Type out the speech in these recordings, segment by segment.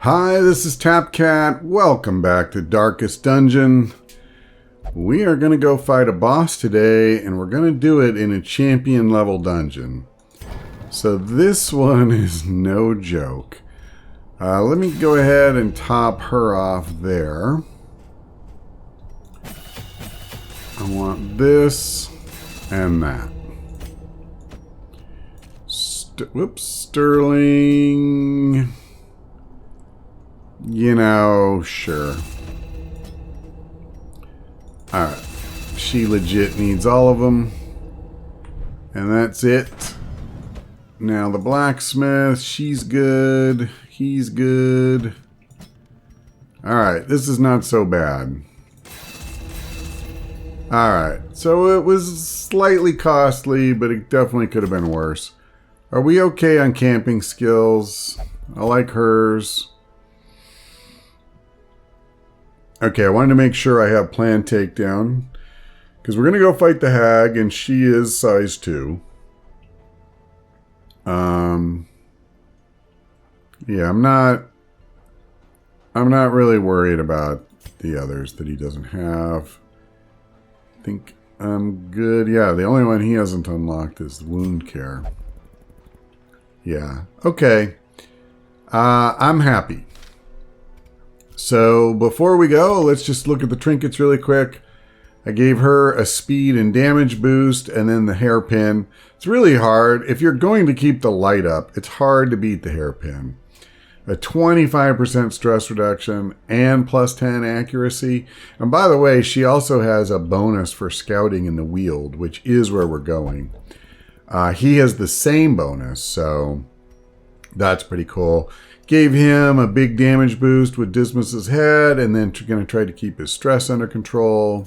Hi, this is Tapcat. Welcome back to Darkest Dungeon. We are going to go fight a boss today, and we're going to do it in a champion level dungeon. So this one is no joke. Let me go ahead and top her off there. I want this and that. Sterling. You know, sure. Alright. She legit needs all of them. And that's it. Now the blacksmith, she's good. He's good. Alright, this is not so bad. Alright, so it was slightly costly, but it definitely could have been worse. Are we okay on camping skills? I like hers. Okay, I wanted to make sure I have planned takedown. Because we're going to go fight the hag, and she is size 2. Yeah, I'm not really worried about the others that he doesn't have. I think I'm good. Yeah, the only one he hasn't unlocked is wound care. Yeah, okay. I'm happy. So before we go, let's just look at the trinkets really quick. I gave her a speed and damage boost and then the hairpin. It's really hard. If you're going to keep the light up, it's hard to beat the hairpin. A 25% stress reduction and plus 10 accuracy. And by the way, she also has a bonus for scouting in the Weald, which is where we're going. He has the same bonus, so that's pretty cool. Gave him a big damage boost with Dismas's head, and then going to try to keep his stress under control.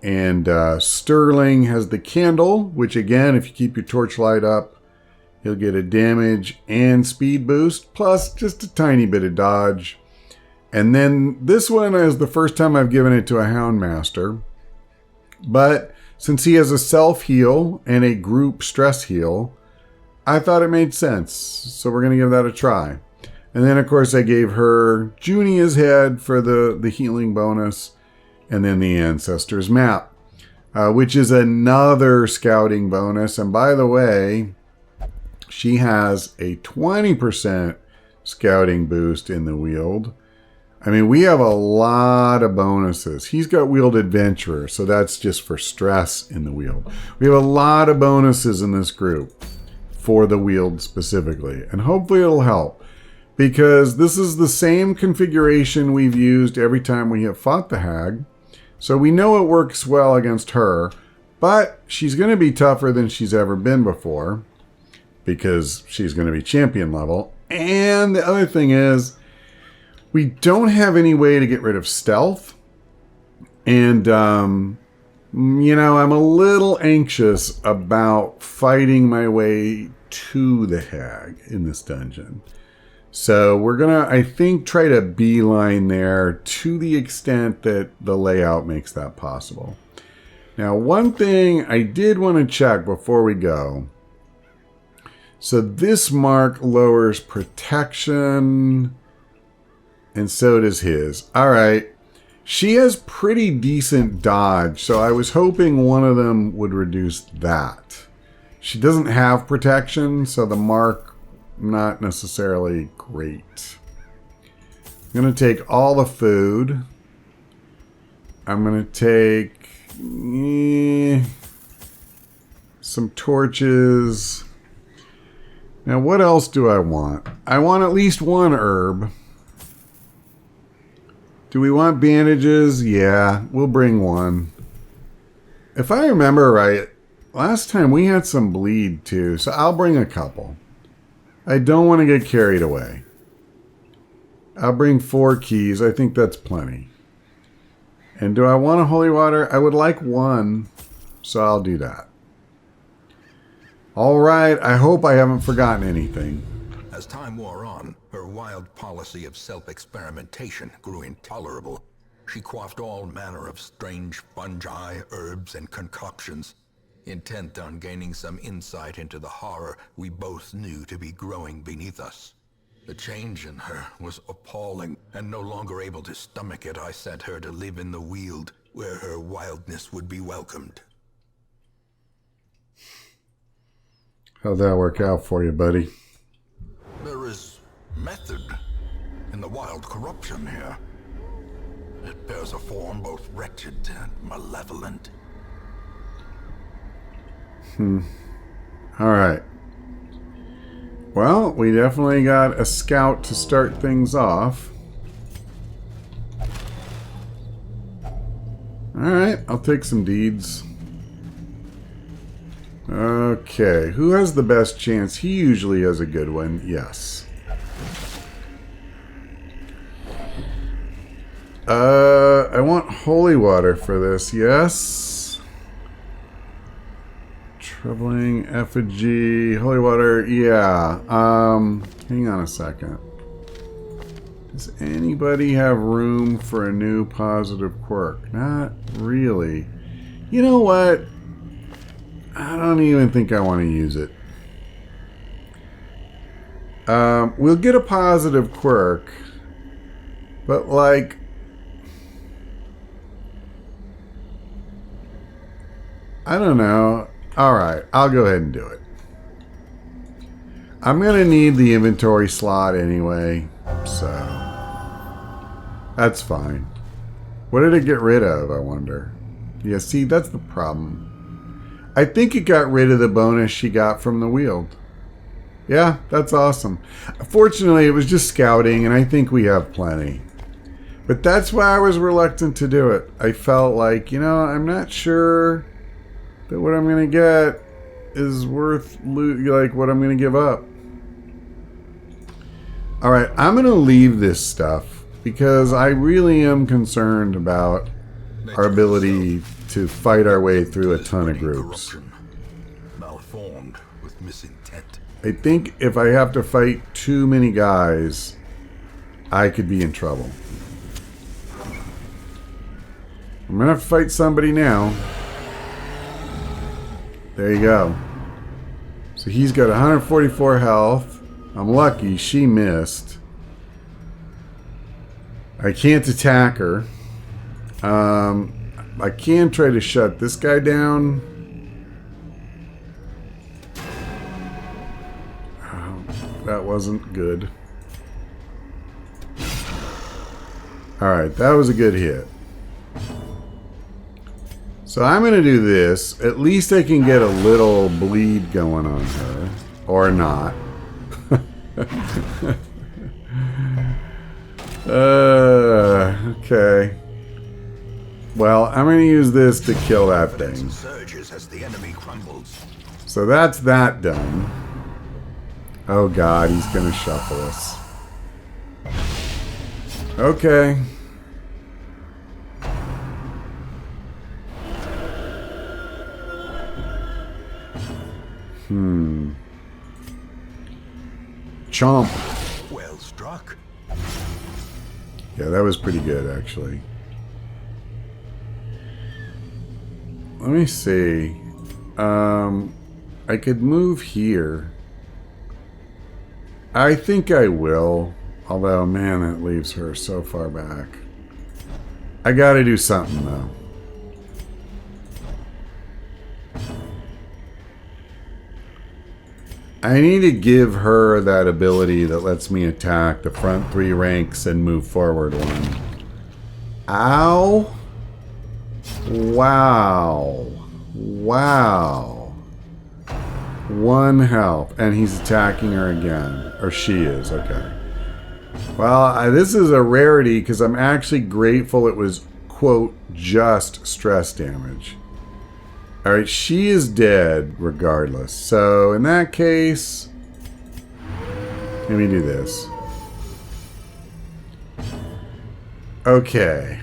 And Sterling has the candle, which again, if you keep your torchlight up, he'll get a damage and speed boost, plus just a tiny bit of dodge. And then this one is the first time I've given it to a Houndmaster. But since he has a self-heal and a group stress heal, I thought it made sense. So we're going to give that a try. And then, of course, I gave her Junia's head for the healing bonus. And then the Ancestors map, which is another scouting bonus. And by the way, she has a 20% scouting boost in the Weald. I mean, we have a lot of bonuses. He's got Weald Adventurer, so that's just for stress in the Weald. We have a lot of bonuses in this group for the Weald specifically. And hopefully it'll help. Because this is the same configuration we've used every time we have fought the hag. So we know it works well against her. But she's going to be tougher than she's ever been before. Because she's going to be champion level. And the other thing is, we don't have any way to get rid of stealth. And, you know, I'm a little anxious about fighting my way to the hag in this dungeon. So we're going to, I think, try to beeline there to the extent that the layout makes that possible. Now, one thing I did want to check before we go. So this mark lowers protection, and so does his. All right. She has pretty decent dodge, so I was hoping one of them would reduce that. She doesn't have protection, so the mark not necessarily great. I'm going to take all the food. I'm going to take some torches. Now, what else do I want? I want at least one herb. Do we want bandages? Yeah, we'll bring one. If I remember right, last time we had some bleed too, so I'll bring a couple. I don't want to get carried away. I'll bring 4 keys. I think that's plenty. And do I want a holy water? I would like one, so I'll do that. All right, I hope I haven't forgotten anything. As time wore on, her wild policy of self-experimentation grew intolerable. She quaffed all manner of strange fungi, herbs, and concoctions, intent on gaining some insight into the horror we both knew to be growing beneath us. The change in her was appalling, and no longer able to stomach it, I sent her to live in the Weald, where her wildness would be welcomed. How'd that work out for you, buddy? There is method in the wild corruption here. It bears a form both wretched and malevolent. Alright. Well, we definitely got a scout to start things off. Alright, I'll take some deeds. Okay, who has the best chance? He usually has a good one, yes. I want holy water for this, yes. Troubling effigy, holy water, yeah. Hang on a second. Does anybody have room for a new positive quirk? Not really. You know what? I don't even think I want to use it. We'll get a positive quirk, but like, I don't know. Alright, I'll go ahead and do it. I'm going to need the inventory slot anyway, so that's fine. What did it get rid of, I wonder? Yeah, see, that's the problem. I think it got rid of the bonus she got from the Weald. Yeah, that's awesome. Fortunately, it was just scouting, and I think we have plenty. But that's why I was reluctant to do it. I felt like, you know, I'm not sure that what I'm going to get is worth, like, what I'm going to give up. Alright, I'm going to leave this stuff because I really am concerned about our ability to fight our way through a ton of groups. Malformed with misintent. I think if I have to fight too many guys, I could be in trouble. I'm going to have to fight somebody now. There you go. So he's got 144 health. I'm lucky she missed. I can't attack her. I can try to shut this guy down. Oh, that wasn't good. Alright, that was a good hit. So I'm going to do this. At least I can get a little bleed going on her. Or not. Okay. Well, I'm going to use this to kill that thing. So that's that done. Oh god, he's going to shuffle us. Okay. Chomp. Well struck. Yeah, that was pretty good, actually. Let me see. I could move here. I think I will. Although, man, that leaves her so far back. I gotta do something, though. I need to give her that ability that lets me attack the front 3 ranks and move forward 1. Ow. Wow. Wow. 1 health. And he's attacking her again. Or she is, okay. Well, this is a rarity because I'm actually grateful it was, quote, just stress damage. Alright, she is dead regardless. So, in that case, let me do this. Okay.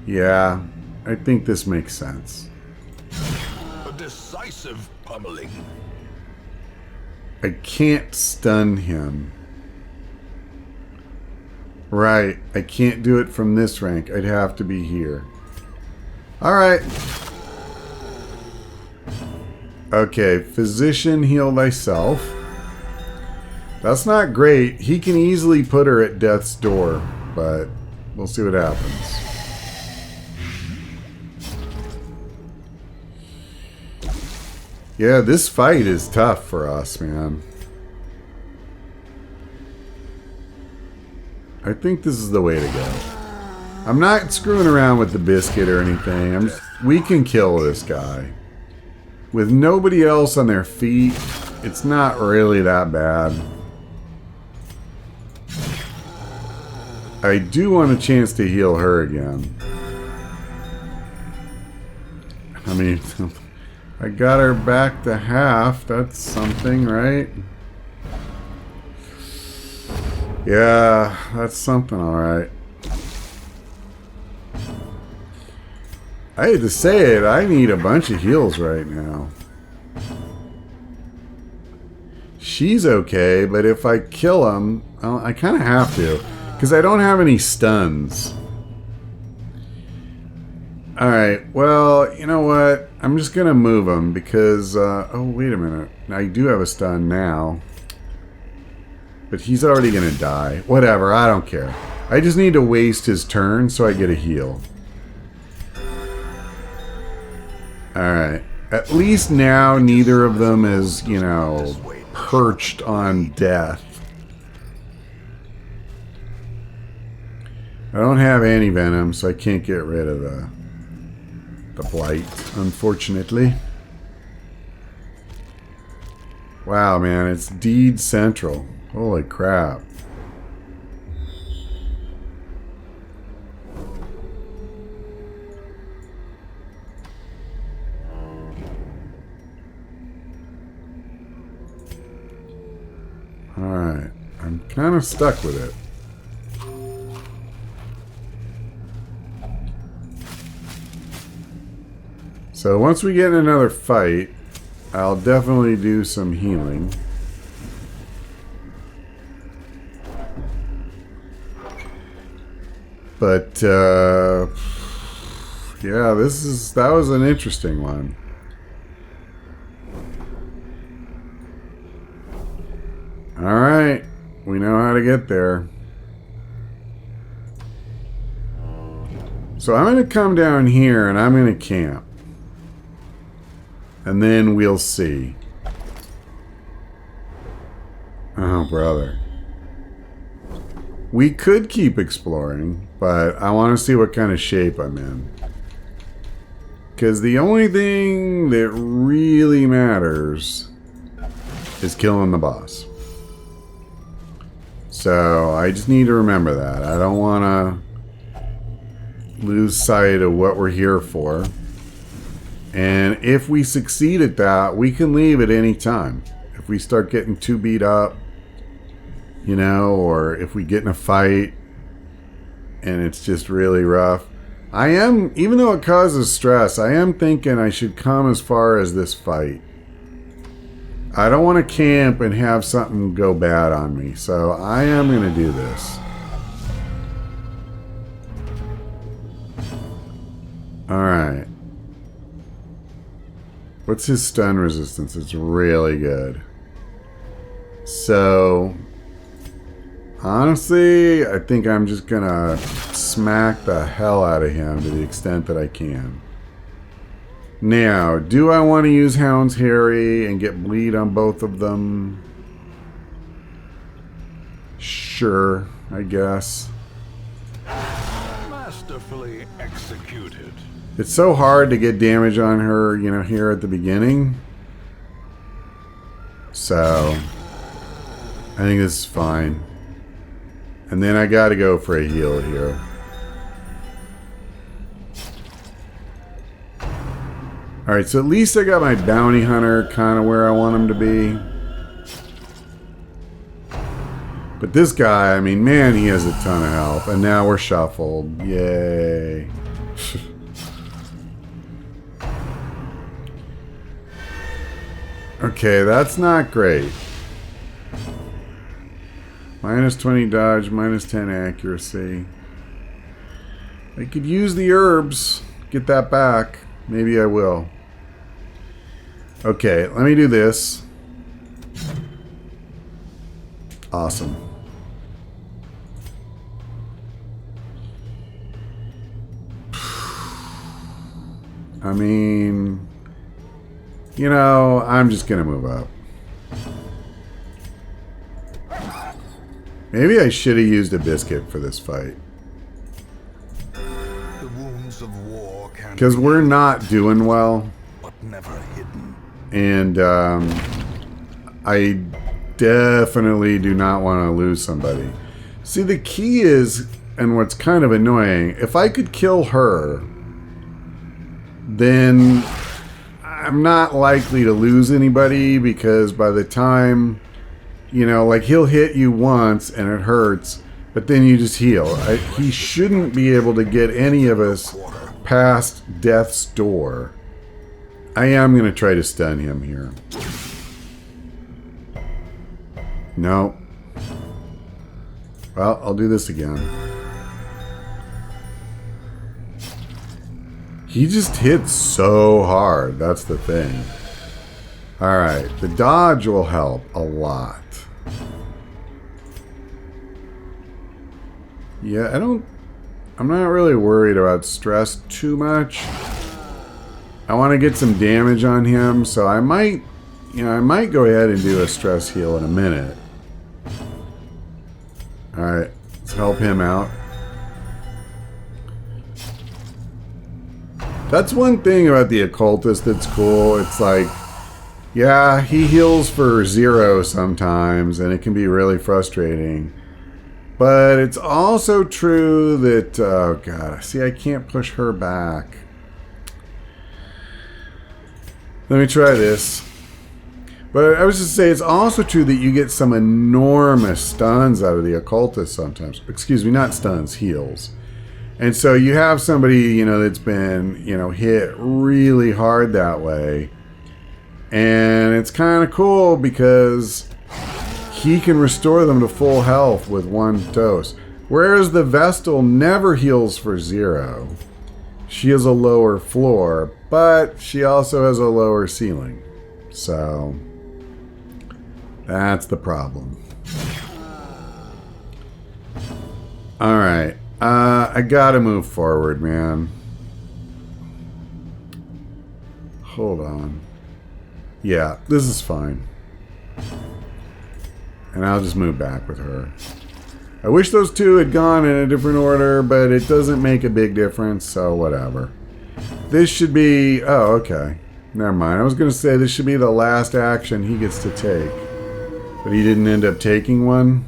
Yeah, I think this makes sense. A decisive pummeling. I can't stun him. Right, I can't do it from this rank. I'd have to be here. Alright. Okay, physician, heal thyself. That's not great. He can easily put her at death's door, but we'll see what happens. Yeah, this fight is tough for us, man. I think this is the way to go. I'm not screwing around with the biscuit or anything. We can kill this guy. With nobody else on their feet, it's not really that bad. I do want a chance to heal her again. I mean, I got her back to half. That's something, right? Yeah, that's something, alright. I hate to say it, I need a bunch of heals right now. She's okay, but if I kill him, well, I kind of have to. Because I don't have any stuns. Alright, well, you know what? I'm just going to move him because... oh, wait a minute. I do have a stun now. But he's already going to die. Whatever, I don't care. I just need to waste his turn so I get a heal. Alright. At least now neither of them is, you know, perched on death. I don't have anti-venom, so I can't get rid of the blight, unfortunately. Wow, man, it's Deed Central. Holy crap. Alright, I'm kind of stuck with it. So once we get in another fight, I'll definitely do some healing. But, yeah, that was an interesting one. Alright, we know how to get there. So I'm going to come down here and I'm going to camp. And then we'll see. Oh, brother. We could keep exploring, but I want to see what kind of shape I'm in. Because the only thing that really matters is killing the boss. So I just need to remember that. I don't want to lose sight of what we're here for. And if we succeed at that, we can leave at any time. If we start getting too beat up, you know, or if we get in a fight and it's just really rough. I am, even though it causes stress, I am thinking I should come as far as this fight. I don't want to camp and have something go bad on me, so I am going to do this. Alright. What's his stun resistance? It's really good. So, honestly, I think I'm just gonna smack the hell out of him to the extent that I can. Now, do I want to use Hound's Harry and get bleed on both of them? Sure, I guess. Masterfully executed. It's so hard to get damage on her, you know, here at the beginning. So, I think this is fine. And then I gotta go for a heal here. Alright, so at least I got my bounty hunter kind of where I want him to be. But this guy, I mean, man, he has a ton of health. And now we're shuffled. Yay. Okay, that's not great. Minus 20 dodge, minus 10 accuracy. I could use the herbs. Get that back. Maybe I will. Okay, let me do this. Awesome. I mean, you know, I'm just gonna move up. Maybe I should have used a biscuit for this fight. The wounds of war can Because we're not doing well. but never hidden. And I definitely do not want to lose somebody. See, the key is, and what's kind of annoying, if I could kill her, then I'm not likely to lose anybody, because by the time, you know, like he'll hit you once and it hurts, but then you just heal. He shouldn't be able to get any of us past death's door. I am going to try to stun him here. No. Well, I'll do this again. He just hits so hard. That's the thing. Alright. The dodge will help a lot. Yeah, I'm not really worried about stress too much. I want to get some damage on him, so I might go ahead and do a stress heal in a minute. Alright, let's help him out. That's one thing about the occultist that's cool. It's like, yeah, he heals for 0 sometimes, and it can be really frustrating. But it's also true that, oh god, see, I can't push her back. Let me try this. But I was just saying, it's also true that you get some enormous stuns out of the occultist sometimes. Excuse me, not stuns, heals. And so you have somebody, you know, that's been, you know, hit really hard that way. And it's kind of cool because he can restore them to full health with 1 dose. Whereas the Vestal never heals for 0. She has a lower floor, but she also has a lower ceiling. So that's the problem. Alright. I gotta move forward, man. Hold on. Yeah, this is fine. And I'll just move back with her. I wish those two had gone in a different order, but it doesn't make a big difference, so whatever. This should be... Oh, okay. Never mind. I was going to say this should be the last action he gets to take. But he didn't end up taking one.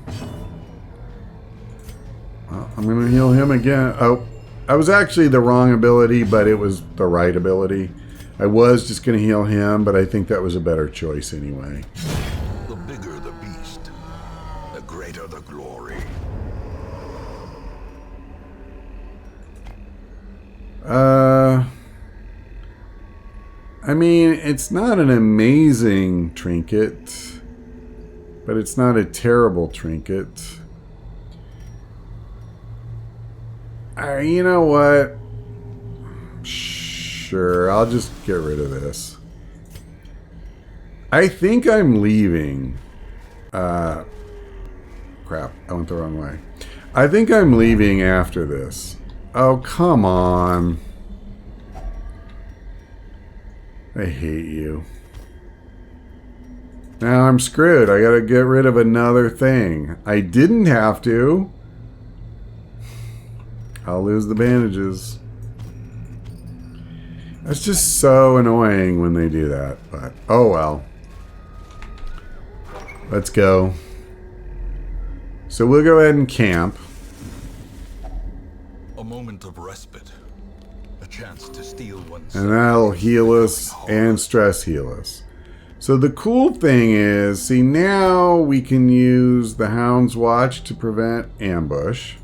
Well, I'm going to heal him again. Oh, I was actually the wrong ability, but it was the right ability. I was just going to heal him, but I think that was a better choice anyway. The bigger the beast, the greater the glory. I mean, it's not an amazing trinket, but it's not a terrible trinket. You know what? Sure, I'll just get rid of this. I think I'm leaving. Crap, I went the wrong way. I think I'm leaving after this. Oh, come on. I hate you. Now I'm screwed. I gotta get rid of another thing. I didn't have to. I'll lose the bandages. That's just so annoying when they do that, but oh well. Let's go. So we'll go ahead and camp. A moment of respite. A chance to steal one's... And that'll heal us and stress heal us. So the cool thing is, see, now we can use the Hound's Watch to prevent ambush.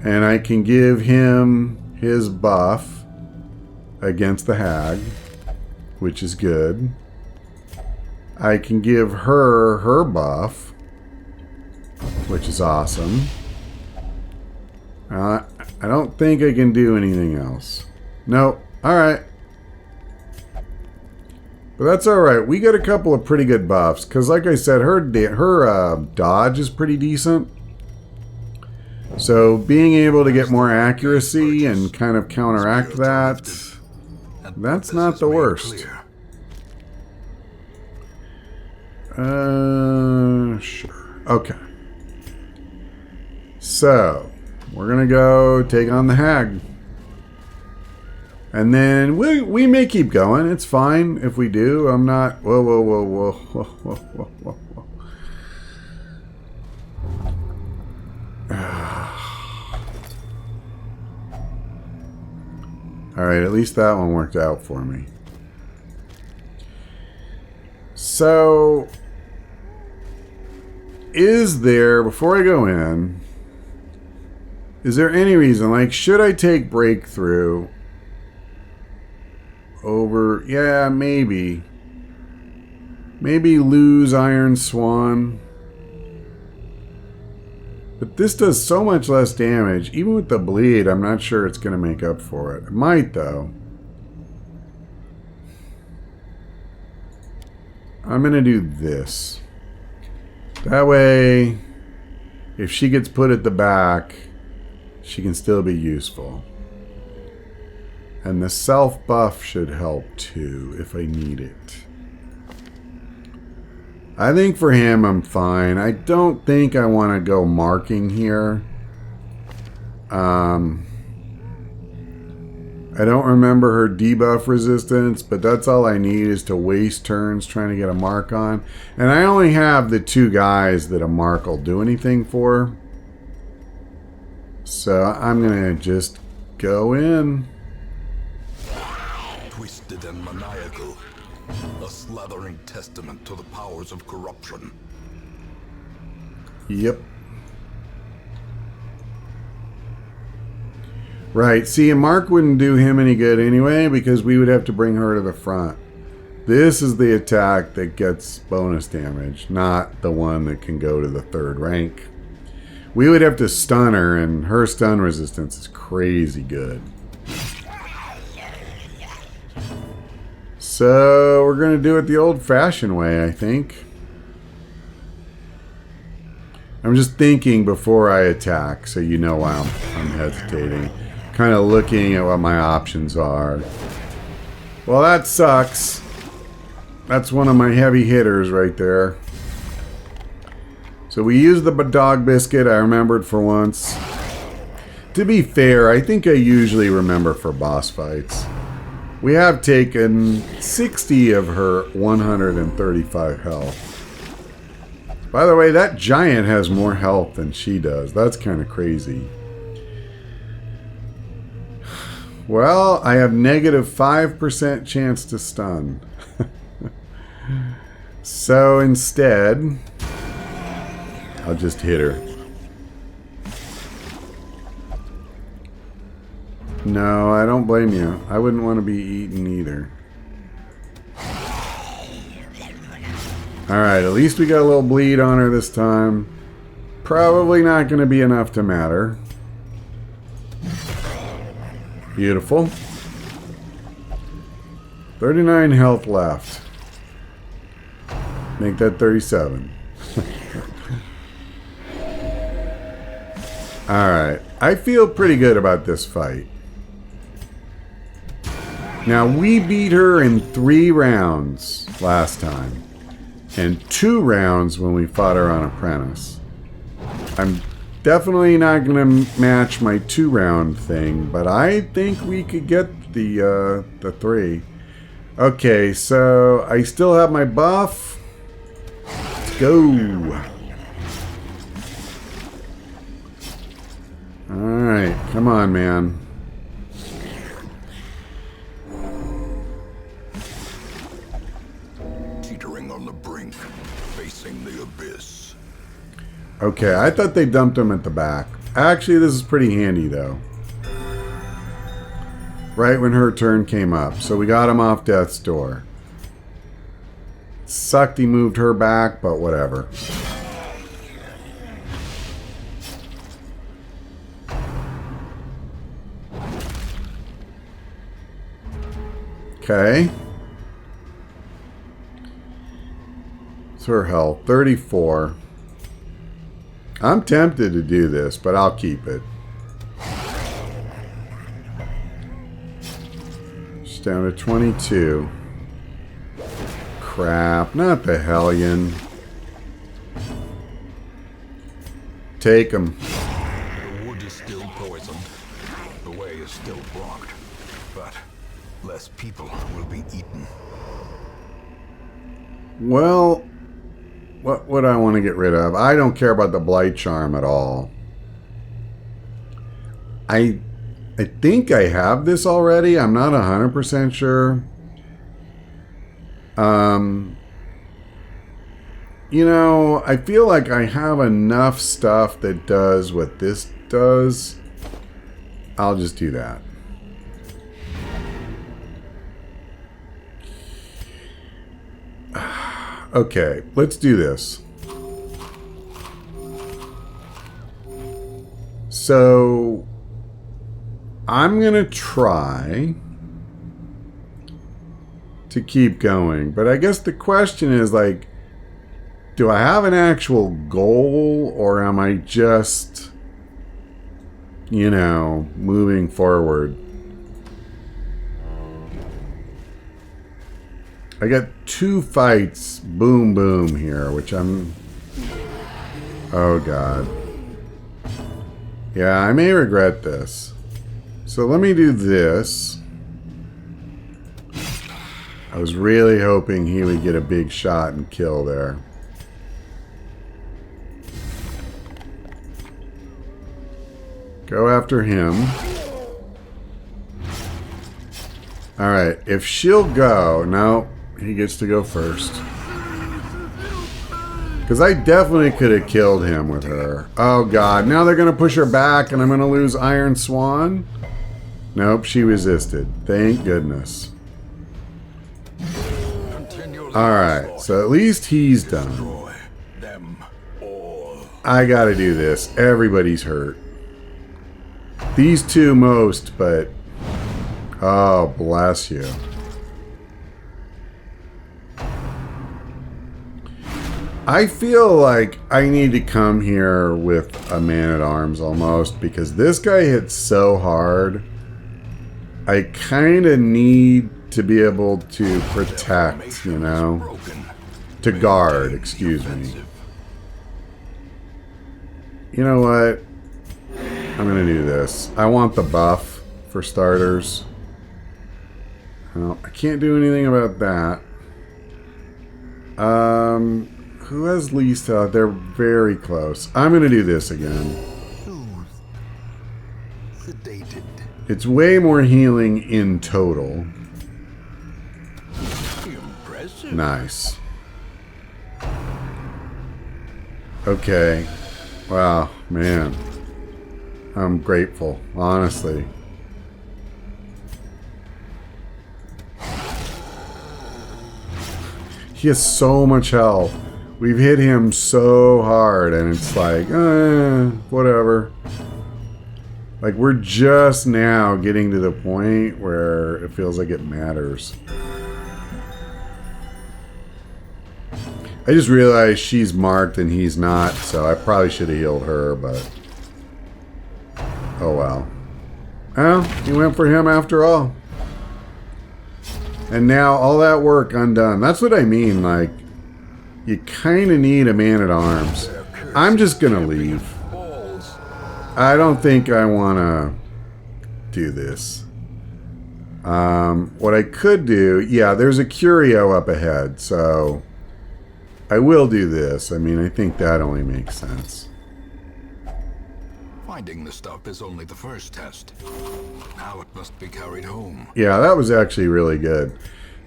And I can give him his buff against the Hag, which is good. I can give her her buff, which is awesome. I don't think I can do anything else. Nope. Alright. But that's all right. We got a couple of pretty good buffs because, like I said, her dodge is pretty decent. So being able to get more accuracy and kind of counteract that, that's not the worst. Sure. Okay. So we're gonna go take on the hag. And then we may keep going. It's fine if we do. I'm not... Whoa, whoa, whoa, whoa, whoa, whoa, whoa, whoa, whoa. Alright, at least that one worked out for me. So... Is there, before I go in... Is there any reason, like, should I take Breakthrough... over, yeah, maybe lose Iron Swan, but this does so much less damage. Even with the bleed, I'm not sure it's gonna make up for it. It might though. I'm gonna do this, that way if she gets put at the back she can still be useful. And the self buff should help too, if I need it. I think for him I'm fine. I don't think I want to go marking here. I don't remember her debuff resistance, but that's all I need is to waste turns trying to get a mark on. And I only have the 2 guys that a mark will do anything for. So I'm going to just go in. Twisted and maniacal, a slathering testament to the powers of corruption. Yep. Right, see, a mark wouldn't do him any good anyway because we would have to bring her to the front. This is the attack that gets bonus damage, not the one that can go to the 3rd rank. We would have to stun her, and her stun resistance is crazy good. So we're going to do it the old-fashioned way, I think. I'm just thinking before I attack, so you know why I'm hesitating. Kind of looking at what my options are. Well, that sucks. That's one of my heavy hitters right there. So we used the dog biscuit, I remembered for once. To be fair, I think I usually remember for boss fights. We have taken 60 of her 135 health. By the way, that giant has more health than she does. That's kind of crazy. Well, I have negative 5% chance to stun. So instead, I'll just hit her. No, I don't blame you. I wouldn't want to be eaten either. Alright, at least we got a little bleed on her this time. Probably not going to be enough to matter. Beautiful. 39 health left. Make that 37. Alright, I feel pretty good about this fight. Now, we beat her in 3 rounds last time. And 2 rounds when we fought her on Apprentice. I'm definitely not going to match my 2-round thing, but I think we could get the 3. Okay, so I still have my buff. Let's go. Alright, come on, man. Teetering on the brink, facing the abyss. Okay, I thought they dumped him at the back. Actually, this is pretty handy, though. Right when her turn came up. So we got him off death's door. Sucked he moved her back, but whatever. Okay. her health? 34. I'm tempted to do this, but I'll keep it. She's down to 22. Crap. Not the Hellion. Take him. The wood is still poisoned. The way is still blocked. But less people will be eaten. Well, what would I want to get rid of? I don't care about the Blight Charm at all. I think I have this already. I'm not 100% sure. You know, I feel like I have enough stuff that does what this does. I'll just do that. Okay, let's do this. So, I'm going to try to keep going. But I guess the question is, like, do I have an actual goal, or am I just, you know, moving forward? I got 2 fights, boom, boom here, which I'm... Oh, God. Yeah, I may regret this. So let me do this. I was really hoping he would get a big shot and kill there. Go after him. Alright, if she'll go... No, he gets to go first. Because I definitely could have killed him with her. Oh god, now they're going to push her back and I'm going to lose Iron Swan? Nope, she resisted. Thank goodness. Alright, so at least he's done. I gotta do this. Everybody's hurt. These 2 most, but... Oh, bless you. I feel like I need to come here with a man-at-arms almost, because this guy hits so hard. I kind of need to be able to protect, you know? To guard, excuse me. You know what? I'm going to do this. I want the buff, for starters. Well, I can't do anything about that. Who has least health? They're very close. I'm going to do this again. Sedated. It's way more healing in total. Impressive. Nice. Okay. Wow, man. I'm grateful, honestly. He has so much health. We've hit him so hard, and it's like, whatever. Like, we're just now getting to the point where it feels like it matters. I just realized she's marked and he's not, so I probably should have healed her, but... Oh, well. Well, he went for him after all. And now all that work undone. That's what I mean, like, you kind of need a man-at-arms. I'm just going to leave. I don't think I want to do this. What I could do, yeah, there's a curio up ahead, so I will do this. I mean, I think that only makes sense. Finding the stuff is only the first test. Now it must be carried home. Yeah, that was actually really good.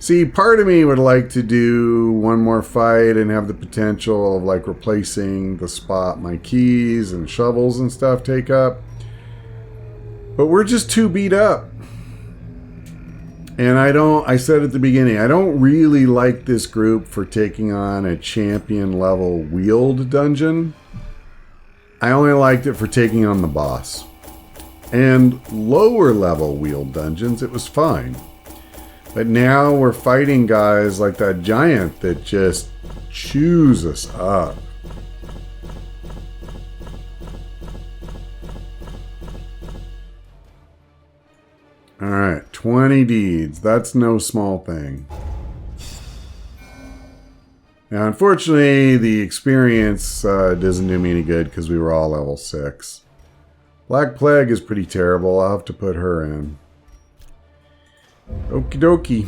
See, part of me would like to do one more fight and have the potential of like replacing the spot my keys and shovels and stuff take up. But we're just too beat up. And I said at the beginning, I don't really like this group for taking on a champion level wield dungeon. I only liked it for taking on the boss. And lower level wield dungeons, it was fine. But now we're fighting guys like that giant that just chews us up. Alright, 20 deeds. That's no small thing. Now, unfortunately, the experience doesn't do me any good because we were all level 6. Black Plague is pretty terrible. I'll have to put her in. Okie dokie.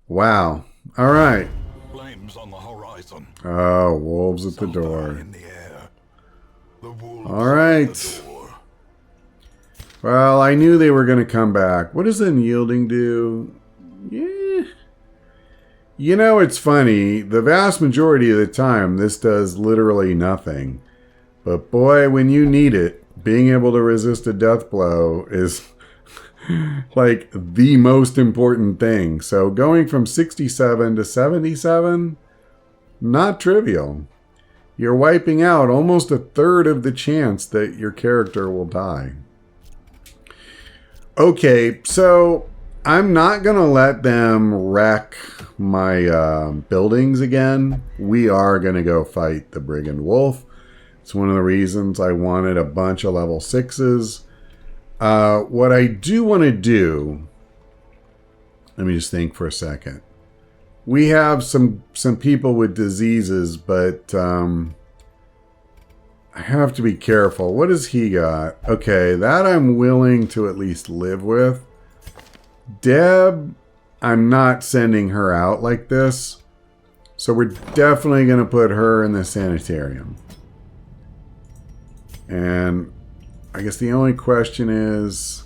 Wow. Alright. Flames on the horizon. Oh, wolves at the Some door. fire in the air. The wolves All right. at the door. Well, I knew they were going to come back. What does unyielding do? Yeah. You know, it's funny. The vast majority of the time, this does literally nothing. But boy, when you need it, being able to resist a death blow is like the most important thing. So going from 67 to 77, not trivial. You're wiping out almost a third of the chance that your character will die. Okay, so I'm not going to let them wreck my buildings again. We are going to go fight the Brigand Wolf. It's one of the reasons I wanted a bunch of level 6s. What I do want to do... Let me just think for a second. We have some people with diseases, but I have to be careful. What has he got? Okay, that I'm willing to at least live with. Deb, I'm not sending her out like this. So we're definitely going to put her in the sanitarium. And I guess the only question is...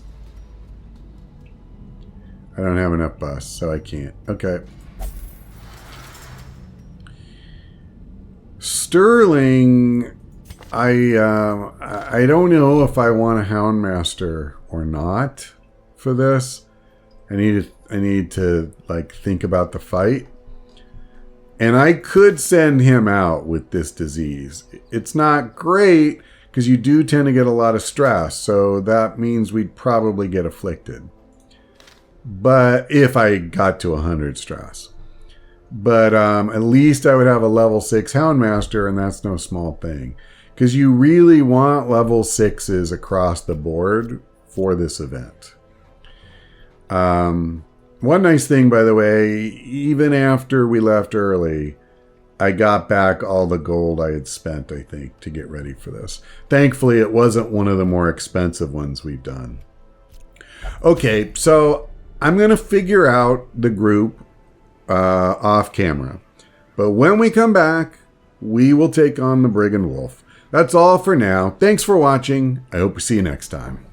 I don't have enough bus, so I can't. Okay. Sterling... I don't know if I want a Houndmaster or not for this. I need to like think about the fight. And I could send him out with this disease. It's not great because you do tend to get a lot of stress. So that means we'd probably get afflicted. But if I got to 100 stress. But at least I would have a level 6 Houndmaster, and that's no small thing. Because you really want level 6s across the board for this event. One nice thing, by the way, even after we left early, I got back all the gold I had spent, I think, to get ready for this. Thankfully, it wasn't one of the more expensive ones we've done. Okay, so I'm going to figure out the group off camera. But when we come back, we will take on the Brigand Wolf. That's all for now. Thanks for watching. I hope to see you next time.